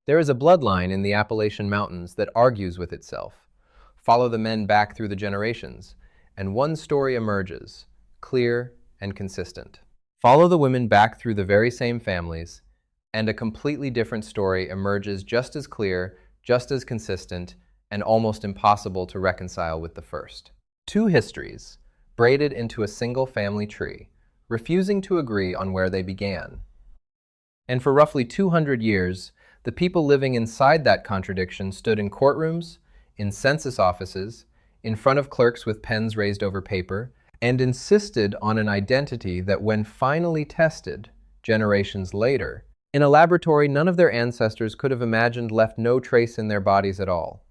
There is a bloodline in the Appalachian Mountains that argues with itself. Follow the men back through the generations, and one story emerges, clear and consistent. Follow the women back through the very same families, and a completely different story emerges just as clear, just as consistent, and almost impossible to reconcile with the first. Two histories, braided into a single family tree, refusing to agree on where they began. And for roughly 200 years, the people living inside that contradiction stood in courtrooms, in census offices, in front of clerks with pens raised over paper, and insisted on an identity that, when finally tested, generations later, in a laboratory none of their ancestors could have imagined, left no trace in their bodies at all.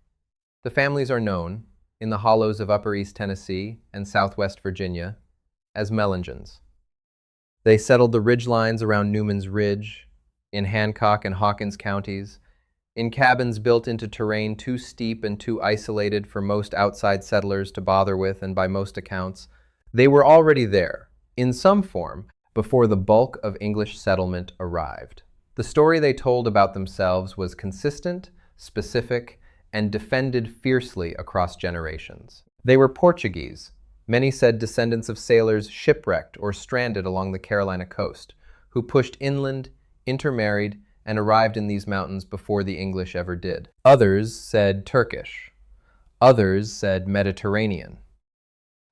The families are known, in the hollows of Upper East Tennessee and Southwest Virginia, as Melungeons. They settled the ridgelines around Newman's Ridge, in Hancock and Hawkins counties, in cabins built into terrain too steep and too isolated for most outside settlers to bother with, and by most accounts, they were already there, in some form, before the bulk of English settlement arrived. The story they told about themselves was consistent, specific, and defended fiercely across generations. They were Portuguese, many said descendants of sailors shipwrecked or stranded along the Carolina coast, who pushed inland, intermarried, and arrived in these mountains before the English ever did. Others said Turkish. Others said Mediterranean.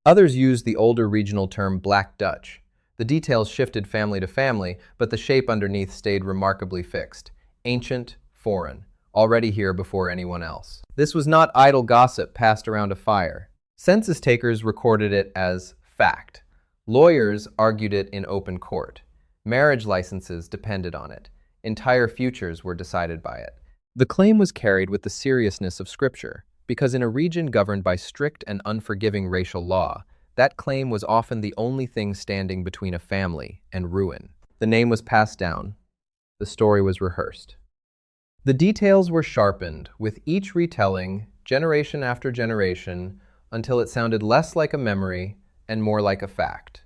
Others used the older regional term Black Dutch. The details shifted family to family, but the shape underneath stayed remarkably fixed. Ancient, foreign, already here before anyone else. This was not idle gossip passed around a fire. Census takers recorded it as fact. Lawyers argued it in open court. Marriage licenses depended on it. Entire futures were decided by it. The claim was carried with the seriousness of Scripture, because in a region governed by strict and unforgiving racial law, that claim was often the only thing standing between a family and ruin. The name was passed down. The story was rehearsed. The details were sharpened, with each retelling, generation after generation, until it sounded less like a memory and more like a fact.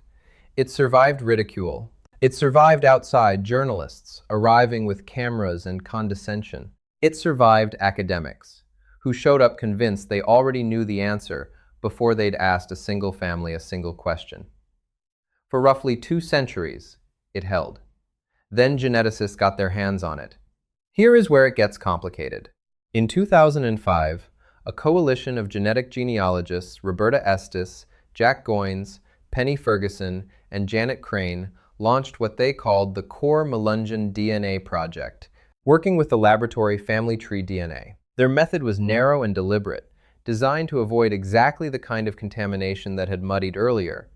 It survived ridicule. It survived outside journalists arriving with cameras and condescension. It survived academics, who showed up convinced they already knew the answer before they'd asked a single family a single question. For roughly 2 centuries, it held. Then geneticists got their hands on it. Here is where it gets complicated. In 2005, a coalition of genetic genealogists, Roberta Estes, Jack Goins, Penny Ferguson, and Janet Crane, launched what they called the Core Melungeon DNA project, working with the laboratory Family Tree DNA. Their method was narrow and deliberate, designed to avoid exactly the kind of contamination that had muddied earlier.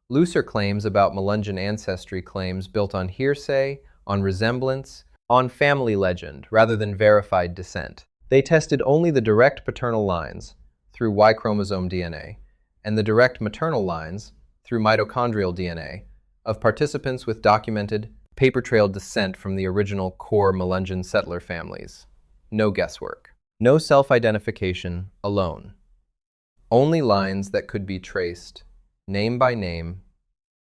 Looser claims about Melungeon ancestry claims built on hearsay, on resemblance, on family legend, rather than verified descent. They tested only the direct paternal lines, through Y chromosome DNA, and the direct maternal lines, through mitochondrial DNA, of participants with documented, paper-trail descent from the original core Melungeon settler families. No guesswork. No self-identification alone. Only lines that could be traced, name by name,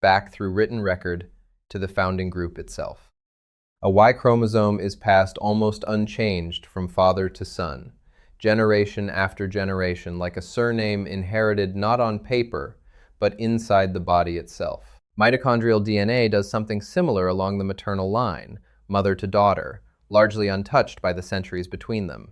back through written record to the founding group itself. A Y chromosome is passed almost unchanged from father to son, generation after generation, like a surname inherited not on paper, but inside the body itself. Mitochondrial DNA does something similar along the maternal line, mother to daughter, largely untouched by the centuries between them.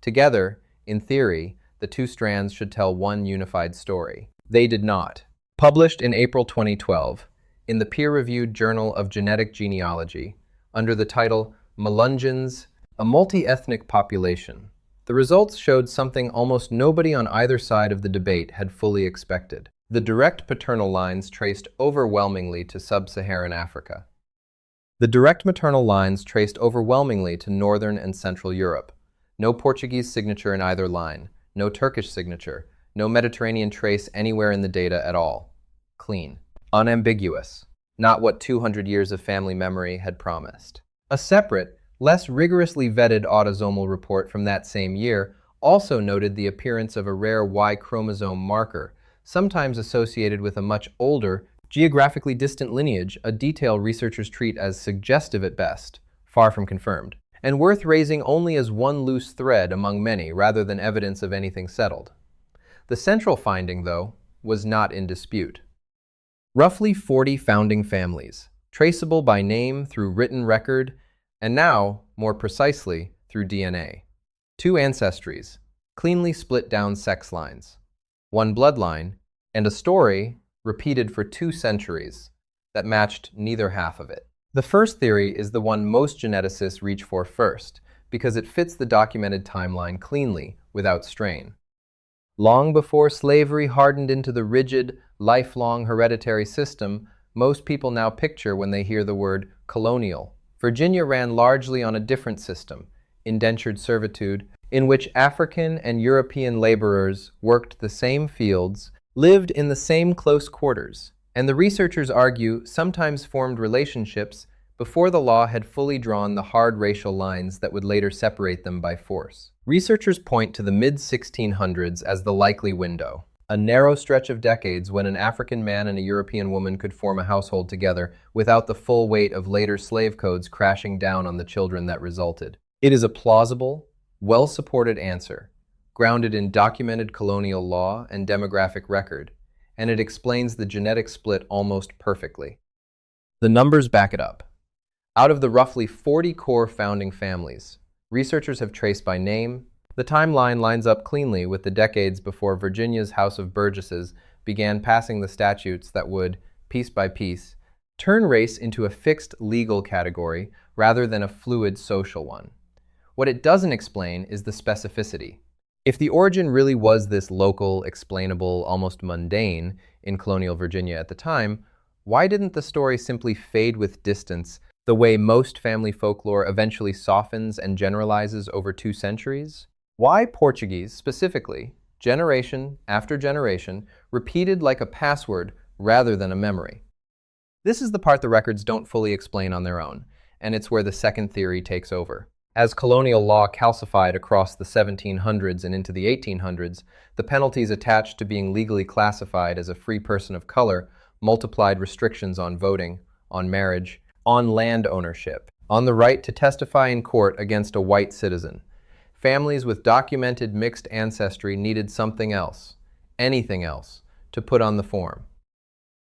Together, in theory, the 2 strands should tell one unified story. They did not. Published in April 2012 in the peer-reviewed Journal of Genetic Genealogy under the title Melungeons, a Multi-Ethnic Population, the results showed something almost nobody on either side of the debate had fully expected. The direct paternal lines traced overwhelmingly to sub-Saharan Africa. The direct maternal lines traced overwhelmingly to Northern and Central Europe. No Portuguese signature in either line, no Turkish signature, no Mediterranean trace anywhere in the data at all. Clean. Unambiguous. Not what 200 years of family memory had promised. A separate, less rigorously vetted autosomal report from that same year also noted the appearance of a rare Y chromosome marker, sometimes associated with a much older, geographically distant lineage, a detail researchers treat as suggestive at best, far from confirmed. and worth raising only as one loose thread among many rather than evidence of anything settled. The central finding, though, was not in dispute. Roughly 40 founding families, traceable by name through written record, and now, more precisely, through DNA. 2 ancestries, cleanly split down sex lines, 1 bloodline, and a story repeated for 2 centuries that matched neither half of it. The first theory is the one most geneticists reach for first, because it fits the documented timeline cleanly, without strain. Long before slavery hardened into the rigid, lifelong hereditary system most people now picture when they hear the word colonial, Virginia ran largely on a different system, indentured servitude, in which African and European laborers worked the same fields, lived in the same close quarters, and the researchers argue sometimes formed relationships before the law had fully drawn the hard racial lines that would later separate them by force. Researchers point to the mid-1600s as the likely window, a narrow stretch of decades when an African man and a European woman could form a household together without the full weight of later slave codes crashing down on the children that resulted. It is a plausible, well-supported answer, grounded in documented colonial law and demographic record, and it explains the genetic split almost perfectly. The numbers back it up. Out of the roughly 40 core founding families, researchers have traced by name. The timeline lines up cleanly with the decades before Virginia's House of Burgesses began passing the statutes that would, piece by piece, turn race into a fixed legal category rather than a fluid social one. What it doesn't explain is the specificity. If the origin really was this local, explainable, almost mundane in colonial Virginia at the time, why didn't the story simply fade with distance the way most family folklore eventually softens and generalizes over 2 centuries? Why Portuguese, specifically, generation after generation, repeated like a password rather than a memory? This is the part the records don't fully explain on their own, and it's where the second theory takes over. As colonial law calcified across the 1700s and into the 1800s, the penalties attached to being legally classified as a free person of color multiplied restrictions on voting, on marriage, on land ownership, on the right to testify in court against a white citizen. Families with documented mixed ancestry needed something else, anything else, to put on the form.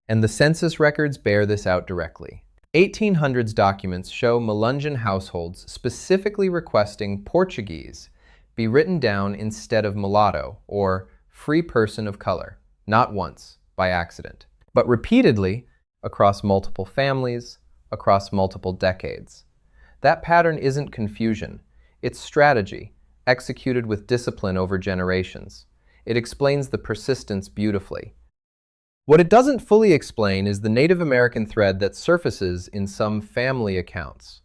And the census records bear this out directly. 1800s documents show Melungeon households specifically requesting Portuguese be written down instead of mulatto, or free person of color, not once, by accident, but repeatedly across multiple families, across multiple decades. That pattern isn't confusion, it's strategy, executed with discipline over generations. It explains the persistence beautifully. What it doesn't fully explain is the Native American thread that surfaces in some family accounts.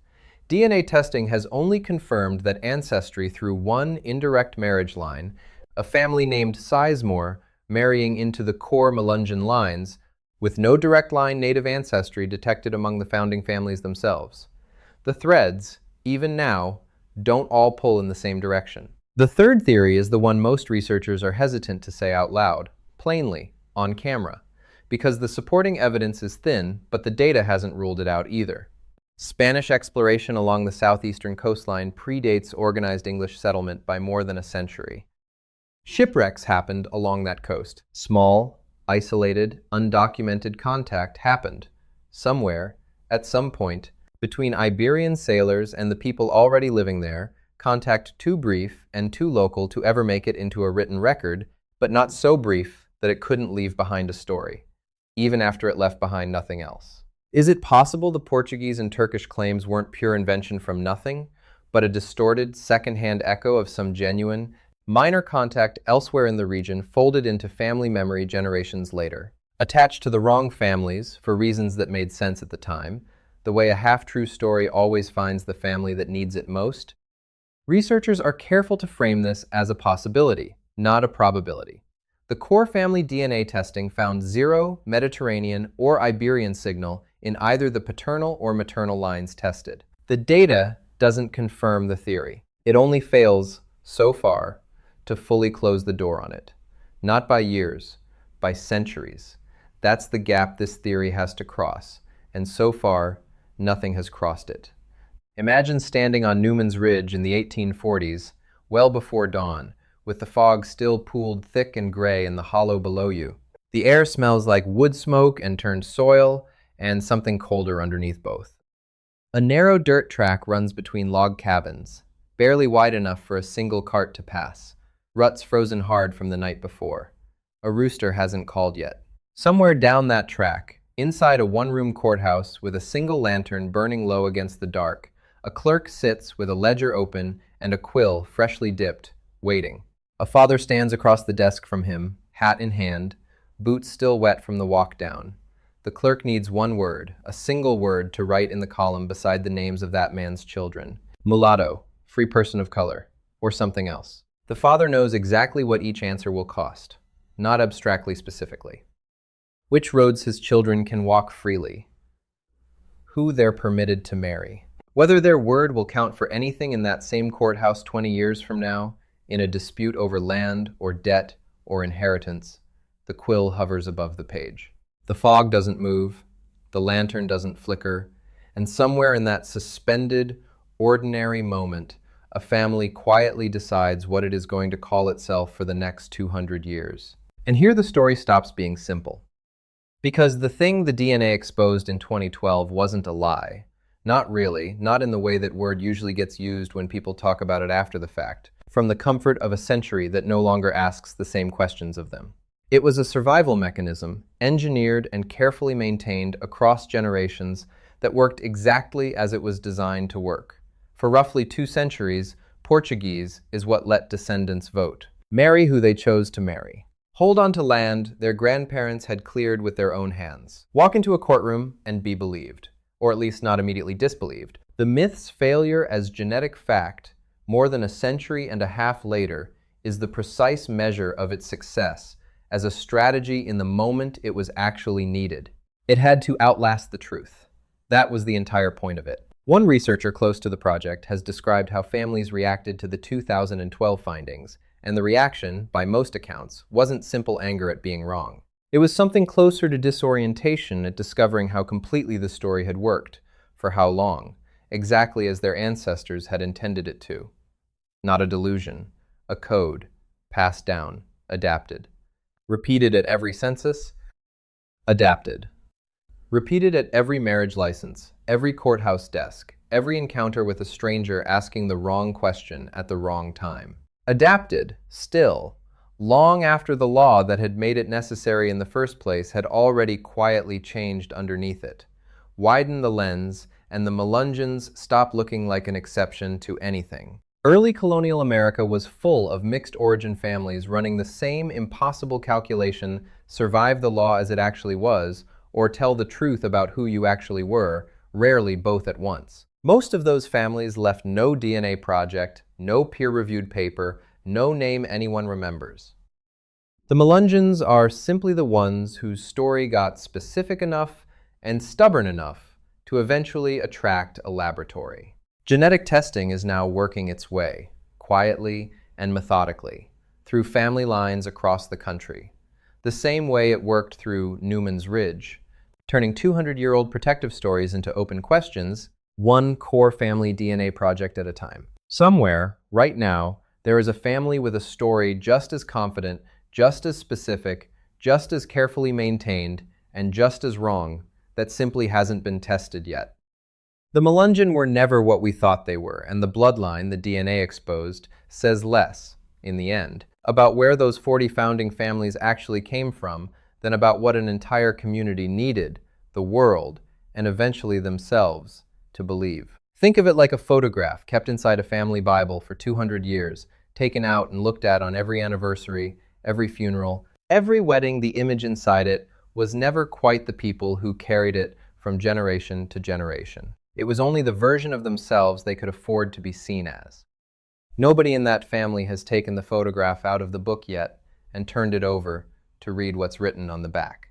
DNA testing has only confirmed that ancestry through one indirect marriage line, a family named Sizemore marrying into the core Melungeon lines, with no direct line Native ancestry detected among the founding families themselves. The threads, even now, don't all pull in the same direction. The third theory is the one most researchers are hesitant to say out loud, plainly, on camera, because the supporting evidence is thin, but the data hasn't ruled it out either. Spanish exploration along the southeastern coastline predates organized English settlement by more than a century. Shipwrecks happened along that coast. Small, isolated, undocumented contact happened, somewhere, at some point, between Iberian sailors and the people already living there, contact too brief and too local to ever make it into a written record, but not so brief that it couldn't leave behind a story, even after it left behind nothing else. Is it possible the Portuguese and Turkish claims weren't pure invention from nothing, but a distorted, second-hand echo of some genuine, minor contact elsewhere in the region folded into family memory generations later? Attached to the wrong families, for reasons that made sense at the time, the way a half-true story always finds the family that needs it most, researchers are careful to frame this as a possibility, not a probability. The core family DNA testing found 0 Mediterranean or Iberian signal in either the paternal or maternal lines tested. The data doesn't confirm the theory. It only fails, so far, to fully close the door on it. Not by years, by centuries. That's the gap this theory has to cross, and so far, nothing has crossed it. Imagine standing on Newman's Ridge in the 1840s, well before dawn, with the fog still pooled thick and gray in the hollow below you. The air smells like wood smoke and turned soil, and something colder underneath both. A narrow dirt track runs between log cabins, barely wide enough for a single cart to pass, ruts frozen hard from the night before. A rooster hasn't called yet. Somewhere down that track, inside a one-room courthouse with a single lantern burning low against the dark, a clerk sits with a ledger open and a quill freshly dipped, waiting. A father stands across the desk from him, hat in hand, boots still wet from the walk down. The clerk needs one word, a single word, to write in the column beside the names of that man's children. Mulatto, free person of color, or something else. The father knows exactly what each answer will cost, not abstractly specifically. Which roads his children can walk freely. Who they're permitted to marry. Whether their word will count for anything in that same courthouse 20 years from now, in a dispute over land or debt or inheritance, the quill hovers above the page. The fog doesn't move, the lantern doesn't flicker, and somewhere in that suspended, ordinary moment, a family quietly decides what it is going to call itself for the next 200 years. And here the story stops being simple. Because the thing the DNA exposed in 2012 wasn't a lie. Not really, not in the way that word usually gets used when people talk about it after the fact, from the comfort of a century that no longer asks the same questions of them. It was a survival mechanism, engineered and carefully maintained across generations that worked exactly as it was designed to work. For roughly 2 centuries, Portuguese is what let descendants vote. Marry who they chose to marry. Hold on to land their grandparents had cleared with their own hands. Walk into a courtroom and be believed, or at least not immediately disbelieved. The myth's failure as genetic fact, more than a century and a half later, is the precise measure of its success as a strategy in the moment it was actually needed. It had to outlast the truth. That was the entire point of it. One researcher close to the project has described how families reacted to the 2012 findings, and the reaction, by most accounts, wasn't simple anger at being wrong. It was something closer to disorientation at discovering how completely the story had worked, for how long, exactly as their ancestors had intended it to. Not a delusion, a code, passed down, adapted. Repeated at every census, adapted. Repeated at every marriage license, every courthouse desk, every encounter with a stranger asking the wrong question at the wrong time. Adapted, still, long after the law that had made it necessary in the first place had already quietly changed underneath it. Widen the lens, and the Melungeons stop looking like an exception to anything. Early colonial America was full of mixed origin families running the same impossible calculation: survive the law as it actually was, or tell the truth about who you actually were, rarely both at once. Most of those families left no DNA project, no peer-reviewed paper, no name anyone remembers. The Melungeons are simply the ones whose story got specific enough and stubborn enough to eventually attract a laboratory. Genetic testing is now working its way, quietly and methodically, through family lines across the country, the same way it worked through Newman's Ridge, turning 200-year-old protective stories into open questions, one core family DNA project at a time. Somewhere, right now, there is a family with a story just as confident, just as specific, just as carefully maintained, and just as wrong, that simply hasn't been tested yet. The Melungeon were never what we thought they were, and the bloodline the DNA exposed says less, in the end, about where those 40 founding families actually came from than about what an entire community needed, the world, and eventually themselves, to believe. Think of it like a photograph kept inside a family Bible for 200 years, taken out and looked at on every anniversary, every funeral, every wedding. The image inside it was never quite the people who carried it from generation to generation. It was only the version of themselves they could afford to be seen as. Nobody in that family has taken the photograph out of the book yet and turned it over to read what's written on the back.